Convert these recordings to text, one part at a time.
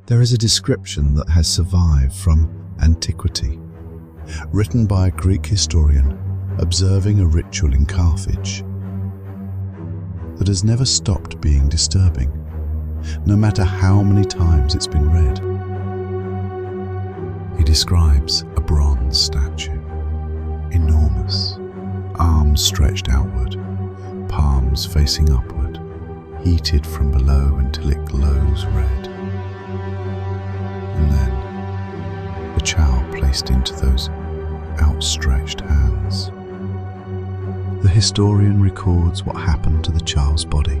There is a description that has survived from antiquity, written by a Greek historian observing a ritual in Carthage, that has never stopped being disturbing, no matter how many times it's been read. He describes a bronze statue, enormous, arms stretched outward, palms facing upward, heated from below until it glows red. And then a child placed into those outstretched hands. The historian records what happened to the child's body.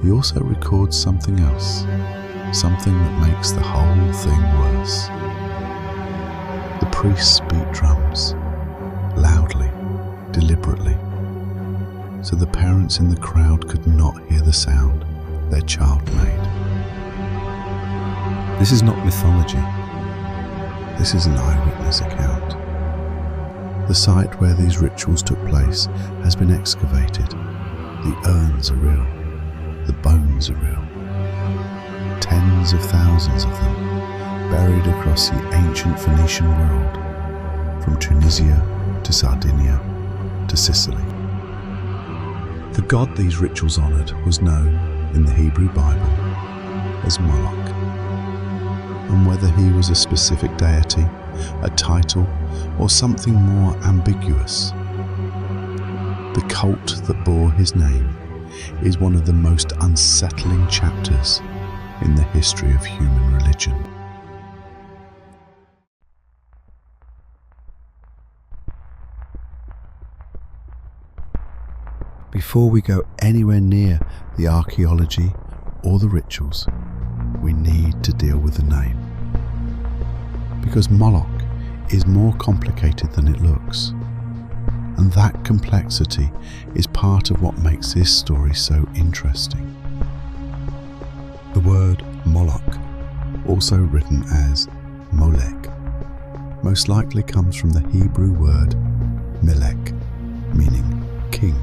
He also records something else, something that makes the whole thing worse. The priests beat drums, loudly, deliberately, so the parents in the crowd could not hear the sound their child made. This is not mythology. This is an eyewitness account. The site where these rituals took place has been excavated. The urns are real. The bones are real. Tens of thousands of them buried across the ancient Phoenician world, from Tunisia to Sardinia to Sicily. The god these rituals honoured was known in the Hebrew Bible as Moloch. And whether he was a specific deity, a title, or something more ambiguous, the cult that bore his name is one of the most unsettling chapters in the history of human religion. Before we go anywhere near the archaeology or the rituals, we need to deal with the name. Because Moloch is more complicated than it looks. And that complexity is part of what makes this story so interesting. The word Moloch, also written as Molech, most likely comes from the Hebrew word Melech, meaning king.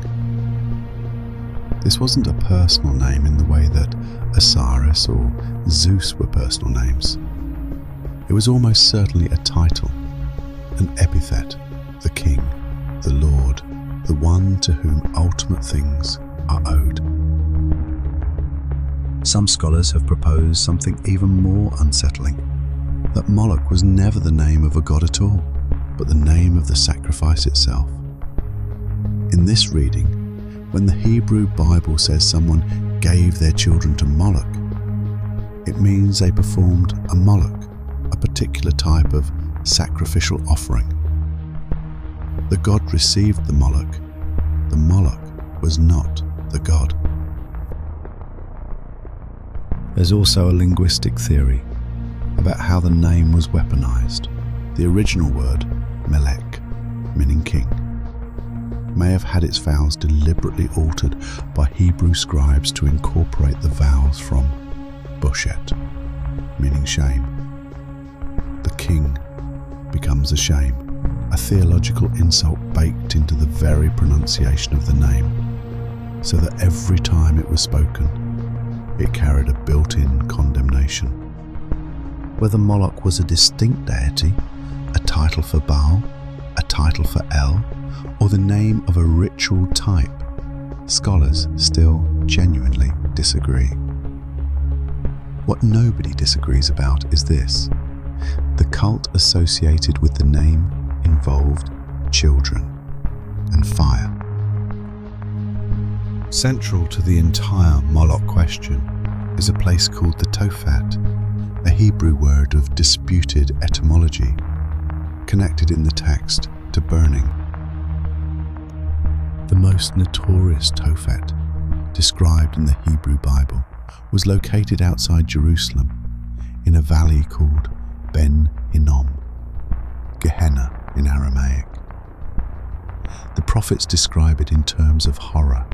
This wasn't a personal name in the way that Osiris or Zeus were personal names. It was almost certainly a title, an epithet, the king, the lord, the one to whom ultimate things are owed. Some scholars have proposed something even more unsettling, that Moloch was never the name of a god at all, but the name of the sacrifice itself. In this reading, when the Hebrew Bible says someone gave their children to Moloch, it means they performed a Moloch, a particular type of sacrificial offering. The god received the Moloch. The Moloch was not the god. There's also a linguistic theory about how the name was weaponized. The original word, Melech, meaning king, may have had its vowels deliberately altered by Hebrew scribes to incorporate the vowels from Boshet, meaning shame. The king becomes a shame, a theological insult baked into the very pronunciation of the name, so that every time it was spoken, it carried a built-in condemnation. Whether Moloch was a distinct deity, a title for Baal, a title for El, or the name of a ritual type, scholars still genuinely disagree. What nobody disagrees about is this: the cult associated with the name involved children and fire. Central to the entire Moloch question is a place called the Tophet, a Hebrew word of disputed etymology, connected in the text to burning. The most notorious Tophet, described in the Hebrew Bible, was located outside Jerusalem in a valley called Ben Hinnom, Gehenna in Aramaic. The prophets describe it in terms of horror.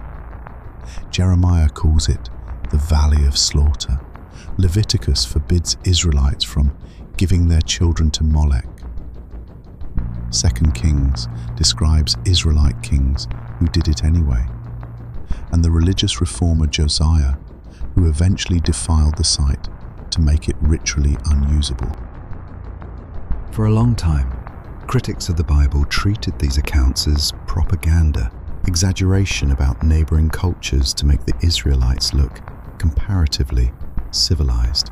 Jeremiah calls it the Valley of Slaughter. Leviticus forbids Israelites from giving their children to Molech. 2 Kings describes Israelite kings who did it anyway. And the religious reformer Josiah, who eventually defiled the site, to make it ritually unusable. For a long time, critics of the Bible treated these accounts as propaganda, exaggeration about neighboring cultures to make the Israelites look comparatively civilized.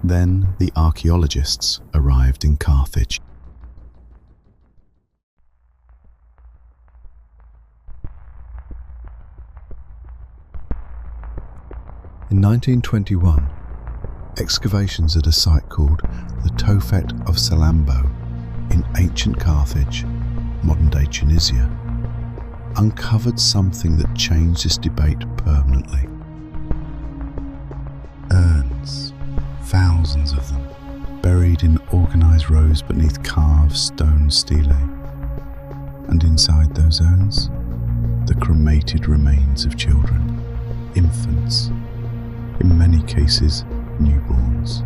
Then the archaeologists arrived in Carthage. In 1921, excavations at a site called the Tophet of Salambo in ancient Carthage, modern-day Tunisia, uncovered something that changed this debate permanently. Urns, thousands of them, buried in organized rows beneath carved stone stelae. And inside those urns, the cremated remains of children, infants, in many cases newborns.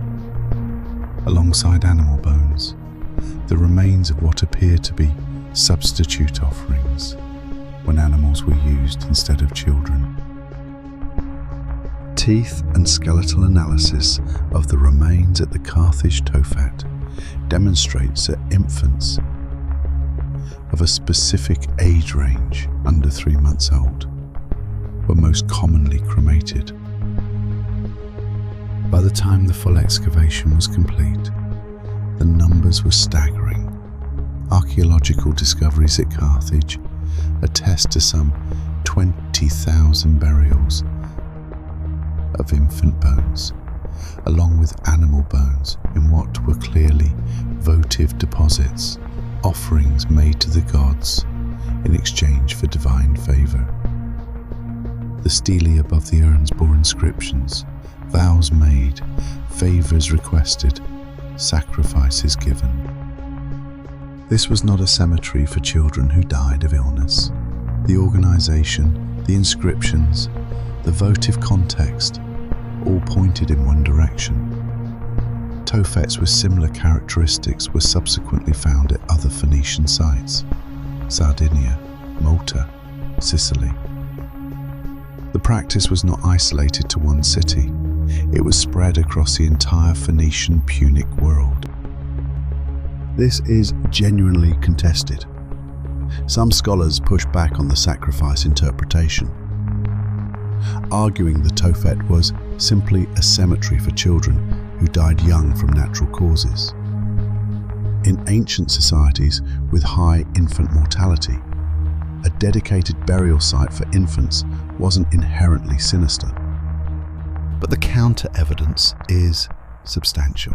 Alongside animal bones, the remains of what appear to be substitute offerings when animals were used instead of children. Teeth and skeletal analysis of the remains at the Carthage Tophet demonstrates that infants of a specific age range under 3 months old were most commonly cremated. By the time the full excavation was complete, the numbers were staggering. Archaeological discoveries at Carthage attest to some 20,000 burials of infant bones, along with animal bones in what were clearly votive deposits, offerings made to the gods in exchange for divine favor. The stelae above the urns bore inscriptions, vows made, favors requested, sacrifices given. This was not a cemetery for children who died of illness. The organization, the inscriptions, the votive context all pointed in one direction. Tophets with similar characteristics were subsequently found at other Phoenician sites: Sardinia, Malta, Sicily. The practice was not isolated to one city. It was spread across the entire Phoenician Punic world. This is genuinely contested. Some scholars push back on the sacrifice interpretation, arguing the Tophet was simply a cemetery for children who died young from natural causes. In ancient societies with high infant mortality, a dedicated burial site for infants wasn't inherently sinister. But the counter-evidence is substantial.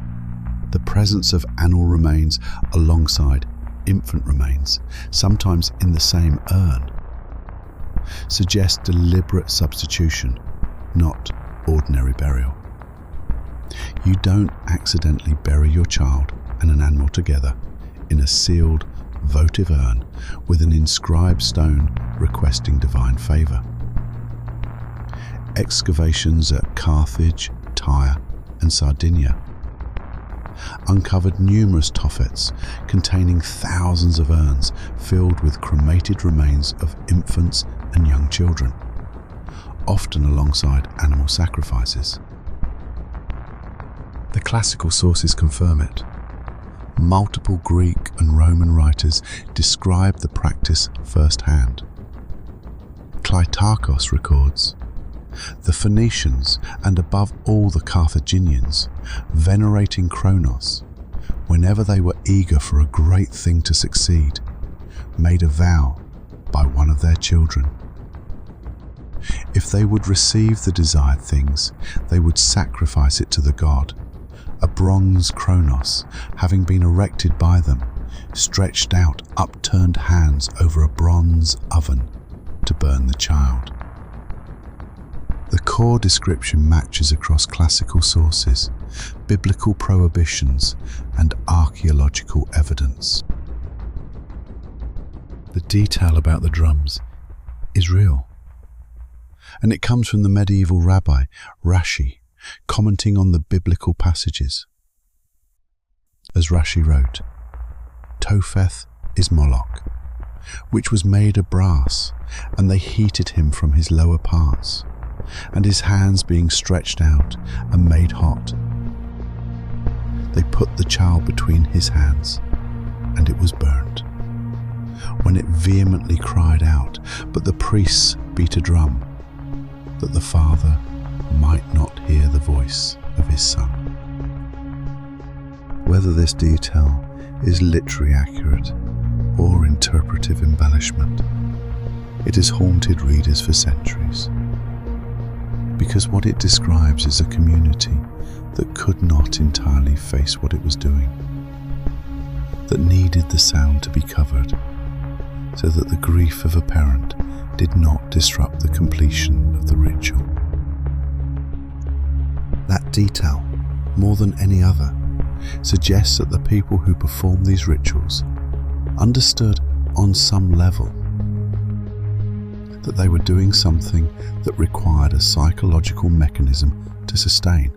The presence of animal remains alongside infant remains, sometimes in the same urn, suggests deliberate substitution, not ordinary burial. You don't accidentally bury your child and an animal together in a sealed, votive urn with an inscribed stone requesting divine favor. Excavations at Carthage, Tyre, and Sardinia uncovered numerous tophets containing thousands of urns filled with cremated remains of infants and young children, often alongside animal sacrifices. The classical sources confirm it. Multiple Greek and Roman writers describe the practice firsthand. Cleitarchos records, "The Phoenicians, and above all the Carthaginians, venerating Kronos, whenever they were eager for a great thing to succeed, made a vow by one of their children. If they would receive the desired things, they would sacrifice it to the god. A bronze Kronos, having been erected by them, stretched out upturned hands over a bronze oven to burn the child." The core description matches across classical sources, biblical prohibitions, and archaeological evidence. The detail about the drums is real, and it comes from the medieval rabbi Rashi, commenting on the biblical passages. As Rashi wrote, "Topheth is Moloch, which was made of brass, and they heated him from his lower parts. and his hands being stretched out and made hot. They put the child between his hands, and it was burnt. When it vehemently cried out, but the priests beat a drum, that the father might not hear the voice of his son. Whether this detail is literally accurate or interpretive embellishment, it has haunted readers for centuries, because what it describes is a community that could not entirely face what it was doing, that needed the sound to be covered so that the grief of a parent did not disrupt the completion of the ritual. That detail, more than any other, suggests that the people who performed these rituals understood on some level that they were doing something that required a psychological mechanism to sustain.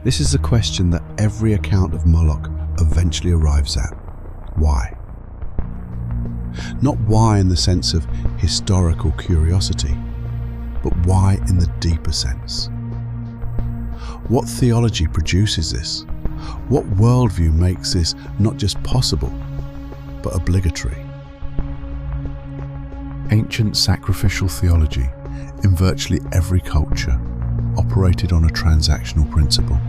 This is a question that every account of Moloch eventually arrives at. Why? Not why in the sense of historical curiosity, but why in the deeper sense. What theology produces this? What worldview makes this not just possible, but obligatory? Ancient sacrificial theology, in virtually every culture, operated on a transactional principle.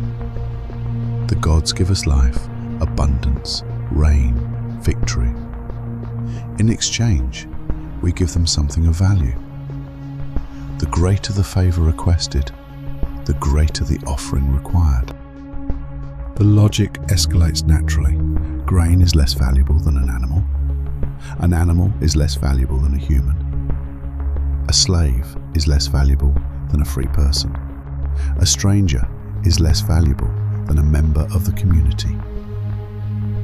The gods give us life, abundance, rain, victory. In exchange, we give them something of value. The greater the favor requested, the greater the offering required. The logic escalates naturally. Grain is less valuable than an animal. An animal is less valuable than a human. A slave is less valuable than a free person. A stranger is less valuable than a member of the community.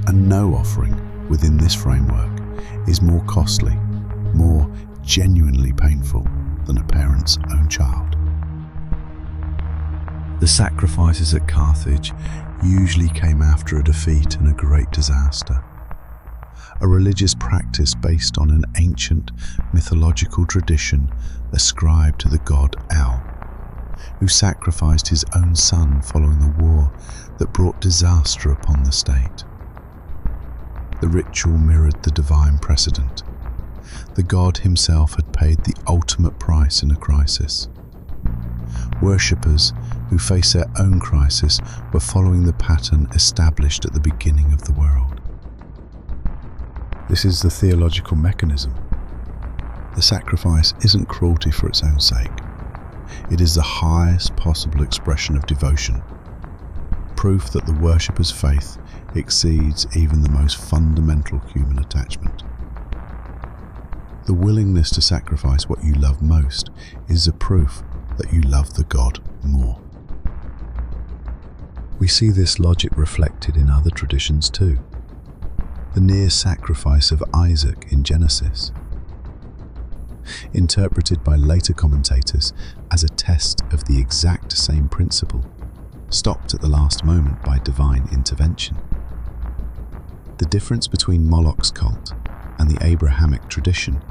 And no offering within this framework is more costly, more genuinely painful than a parent's own child. The sacrifices at Carthage usually came after a defeat and a great disaster. A religious practice based on an ancient mythological tradition ascribed to the god El, who sacrificed his own son following the war that brought disaster upon the state. The ritual mirrored the divine precedent. The god himself had paid the ultimate price in a crisis. Worshippers who face their own crisis were following the pattern established at the beginning of the world. This is the theological mechanism. The sacrifice isn't cruelty for its own sake. It is the highest possible expression of devotion, proof that the worshipper's faith exceeds even the most fundamental human attachment. The willingness to sacrifice what you love most is a proof that you love the God more. We see this logic reflected in other traditions too. The near sacrifice of Isaac in Genesis, interpreted by later commentators as a test of the exact same principle, stopped at the last moment by divine intervention. The difference between Moloch's cult and the Abrahamic tradition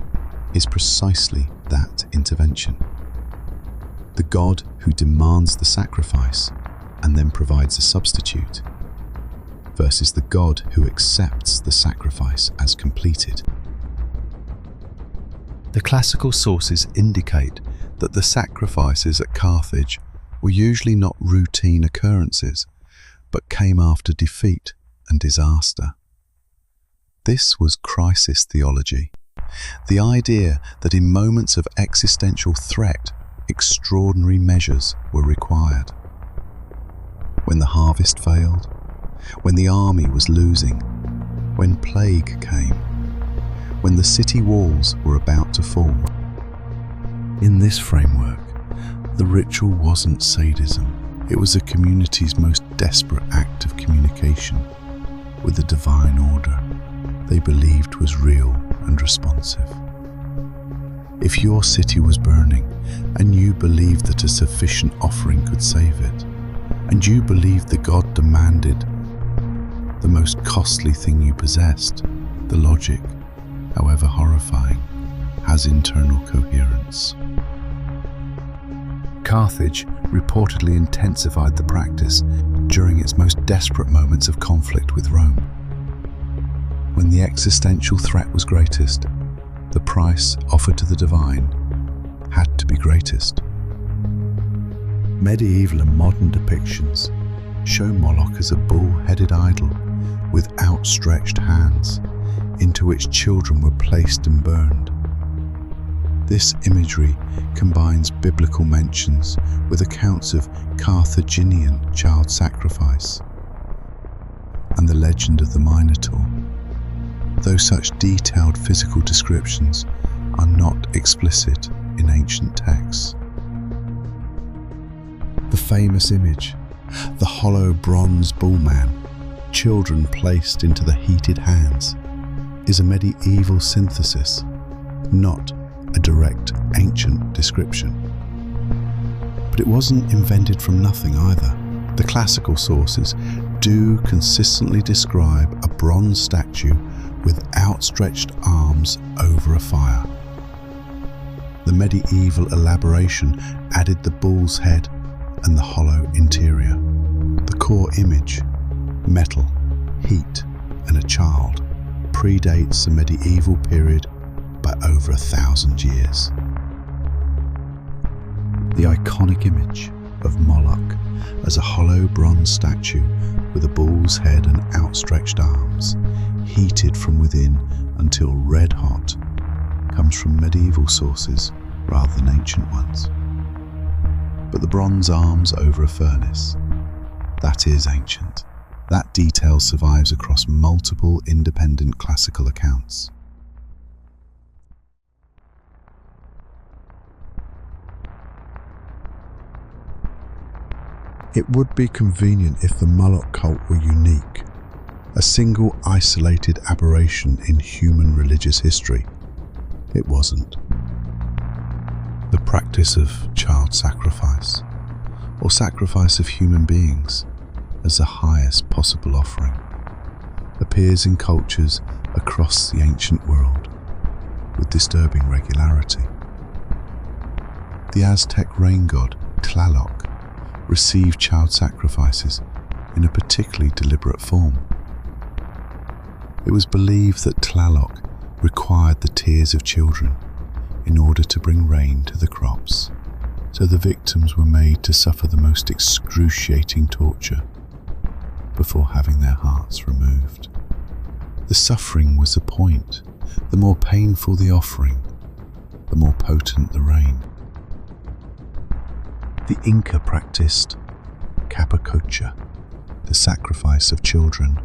is precisely that intervention. The God who demands the sacrifice and then provides a substitute, versus the God who accepts the sacrifice as completed. The classical sources indicate that the sacrifices at Carthage were usually not routine occurrences, but came after defeat and disaster. This was crisis theology, the idea that in moments of existential threat, extraordinary measures were required. When the harvest failed, when the army was losing, when plague came, when the city walls were about to fall. In this framework, the ritual wasn't sadism. It was a community's most desperate act of communication with the divine order they believed was real and responsive. If your city was burning and you believed that a sufficient offering could save it, and you believed the God demanded the most costly thing you possessed. The logic, however horrifying, has internal coherence. Carthage reportedly intensified the practice during its most desperate moments of conflict with Rome. When the existential threat was greatest, the price offered to the divine had to be greatest. Medieval and modern depictions show Moloch as a bull-headed idol with outstretched hands, into which children were placed and burned. This imagery combines biblical mentions with accounts of Carthaginian child sacrifice and the legend of the Minotaur, though such detailed physical descriptions are not explicit in ancient texts. The famous image, the hollow bronze bullman, children placed into the heated hands, is a medieval synthesis, not a direct ancient description. But it wasn't invented from nothing either. The classical sources do consistently describe a bronze statue with outstretched arms over a fire. The medieval elaboration added the bull's head and the hollow interior. The core image, metal, heat, and a child, predates the medieval period by over 1,000 years. The iconic image of Moloch as a hollow bronze statue with a bull's head and outstretched arms, heated from within until red hot, comes from medieval sources rather than ancient ones. But the bronze arms over a furnace, that is ancient. That detail survives across multiple independent classical accounts. It would be convenient if the Moloch cult were unique, a single isolated aberration in human religious history. It wasn't. The practice of child sacrifice, or sacrifice of human beings as the highest possible offering, appears in cultures across the ancient world with disturbing regularity. The Aztec rain god Tlaloc received child sacrifices in a particularly deliberate form. It was believed that Tlaloc required the tears of children in order to bring rain to the crops, so the victims were made to suffer the most excruciating torture before having their hearts removed. The suffering was the point. The more painful the offering, the more potent the rain. The Inca practiced capacocha, the sacrifice of children,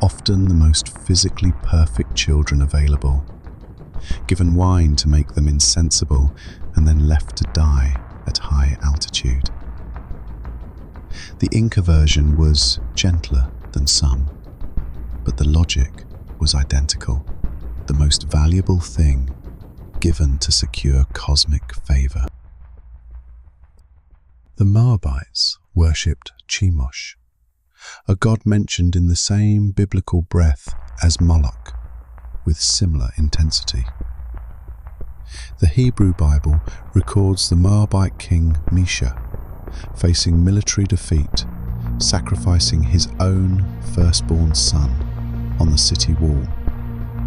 often the most physically perfect children available, given wine to make them insensible and then left to die at high altitude. The Inca version was gentler than some, but the logic was identical. The most valuable thing given to secure cosmic favor. The Moabites worshipped Chemosh, a god mentioned in the same biblical breath as Moloch, with similar intensity. The Hebrew Bible records the Moabite king Mesha facing military defeat, sacrificing his own firstborn son on the city wall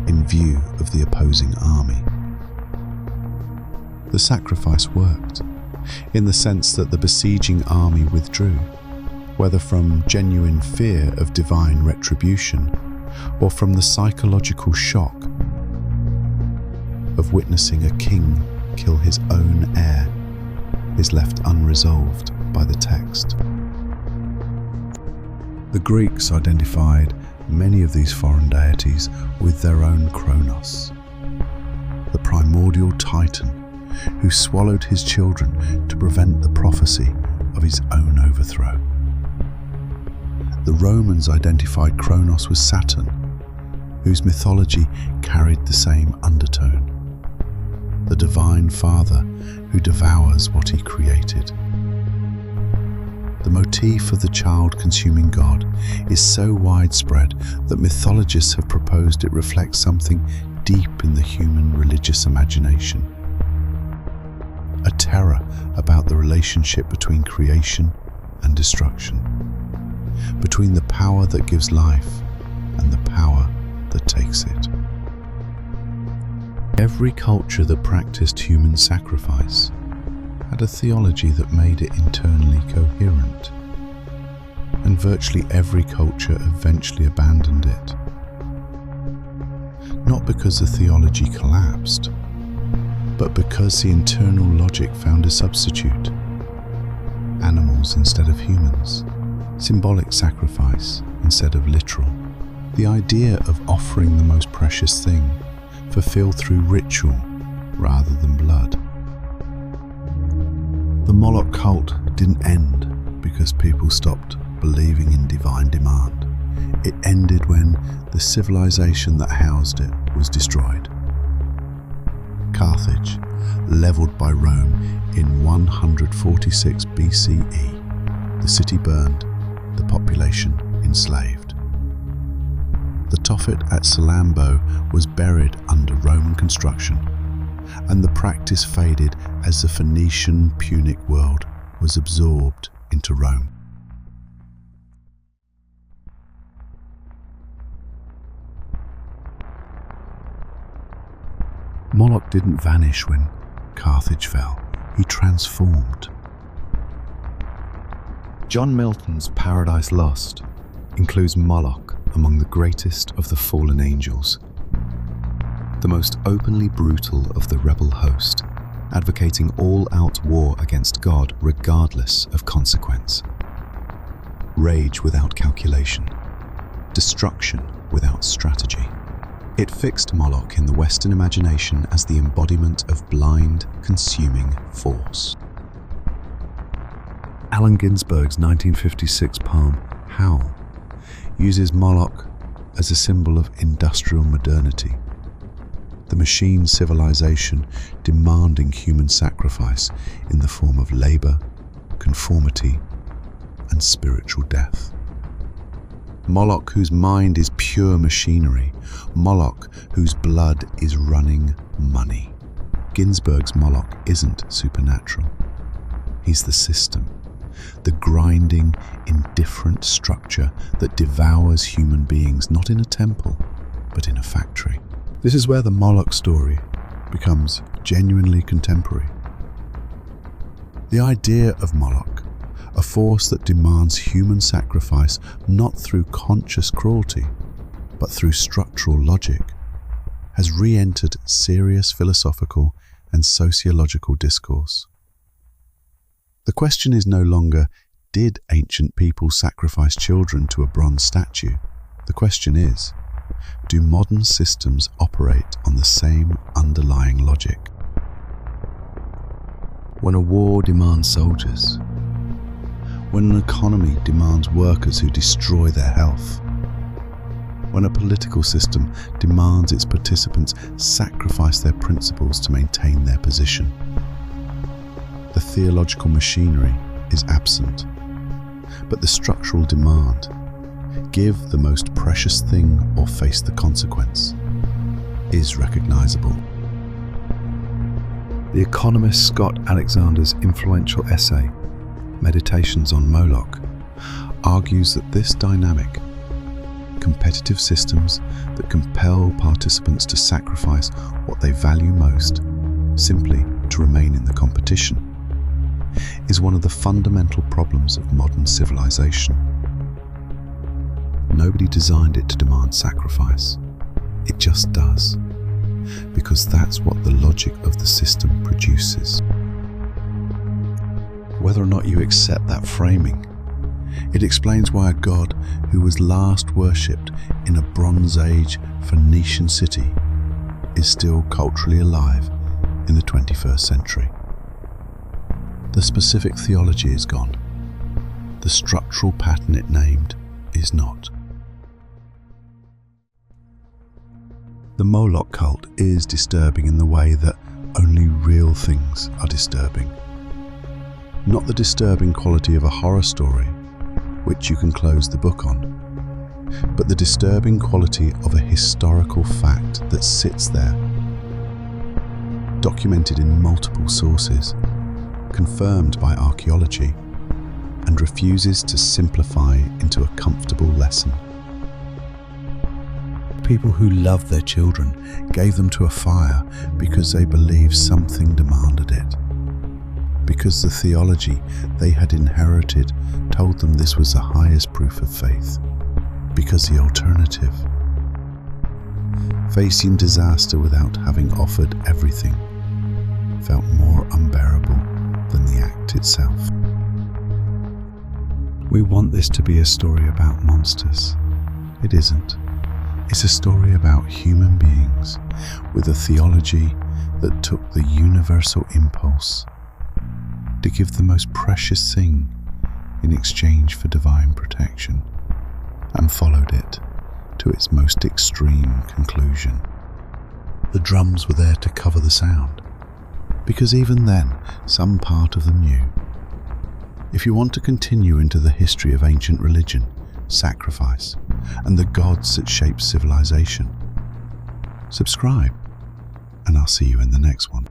in view of the opposing army. The sacrifice worked, in the sense that the besieging army withdrew, whether from genuine fear of divine retribution or from the psychological shock of witnessing a king kill his own heir, is left unresolved by the text. The Greeks identified many of these foreign deities with their own Kronos, the primordial titan who swallowed his children to prevent the prophecy of his own overthrow. The Romans identified Kronos with Saturn, whose mythology carried the same undertone, the divine father who devours what he created. The motif of the child-consuming god is so widespread that mythologists have proposed it reflects something deep in the human religious imagination. A terror about the relationship between creation and destruction, between the power that gives life and the power that takes it. Every culture that practiced human sacrifice had a theology that made it internally coherent, and virtually every culture eventually abandoned it. Not because the theology collapsed, but because the internal logic found a substitute. Animals instead of humans, symbolic sacrifice instead of literal. The idea of offering the most precious thing fulfilled through ritual rather than blood. The Moloch cult didn't end because people stopped believing in divine demand. It ended when the civilization that housed it was destroyed. Carthage, leveled by Rome in 146 BCE, the city burned, the population enslaved. The Tophet at Salambo was buried under Roman construction, and the practice faded as the Phoenician Punic world was absorbed into Rome. Moloch didn't vanish when Carthage fell. He transformed. John Milton's Paradise Lost includes Moloch among the greatest of the fallen angels, the most openly brutal of the rebel host, advocating all-out war against God regardless of consequence. Rage without calculation, destruction without strategy. It fixed Moloch in the Western imagination as the embodiment of blind, consuming force. Allen Ginsberg's 1956 poem, Howl, uses Moloch as a symbol of industrial modernity, the machine civilization demanding human sacrifice in the form of labor, conformity, and spiritual death. Moloch, whose mind is pure machinery. Moloch, whose blood is running money. Ginsberg's Moloch isn't supernatural. He's the system, the grinding, indifferent structure that devours human beings, not in a temple, but in a factory. This is where the Moloch story becomes genuinely contemporary. The idea of Moloch, a force that demands human sacrifice not through conscious cruelty, but through structural logic, has re-entered serious philosophical and sociological discourse. The question is no longer, did ancient people sacrifice children to a bronze statue? The question is, do modern systems operate on the same underlying logic? When a war demands soldiers, when an economy demands workers who destroy their health, when a political system demands its participants sacrifice their principles to maintain their position, the theological machinery is absent, but the structural demand, give the most precious thing or face the consequence, is recognizable. The economist Scott Alexander's influential essay, Meditations on Moloch, argues that this dynamic, competitive systems that compel participants to sacrifice what they value most simply to remain in the competition, is one of the fundamental problems of modern civilization. Nobody designed it to demand sacrifice. It just does, because that's what the logic of the system produces. Whether or not you accept that framing, it explains why a god who was last worshipped in a Bronze Age Phoenician city is still culturally alive in the 21st century. The specific theology is gone. The structural pattern it named is not. The Moloch cult is disturbing in the way that only real things are disturbing. Not the disturbing quality of a horror story, which you can close the book on, but the disturbing quality of a historical fact that sits there, documented in multiple sources, confirmed by archaeology, and refuses to simplify into a comfortable lesson. People who loved their children gave them to a fire because they believed something demanded it, because the theology they had inherited told them this was the highest proof of faith, because the alternative, facing disaster without having offered everything, felt more unbearable than the act itself. We want this to be a story about monsters. It isn't. It's a story about human beings with a theology that took the universal impulse to give the most precious thing in exchange for divine protection, and followed it to its most extreme conclusion. The drums were there to cover the sound, because even then, some part of them knew. If you want to continue into the history of ancient religion, sacrifice, and the gods that shape civilization, subscribe, and I'll see you in the next one.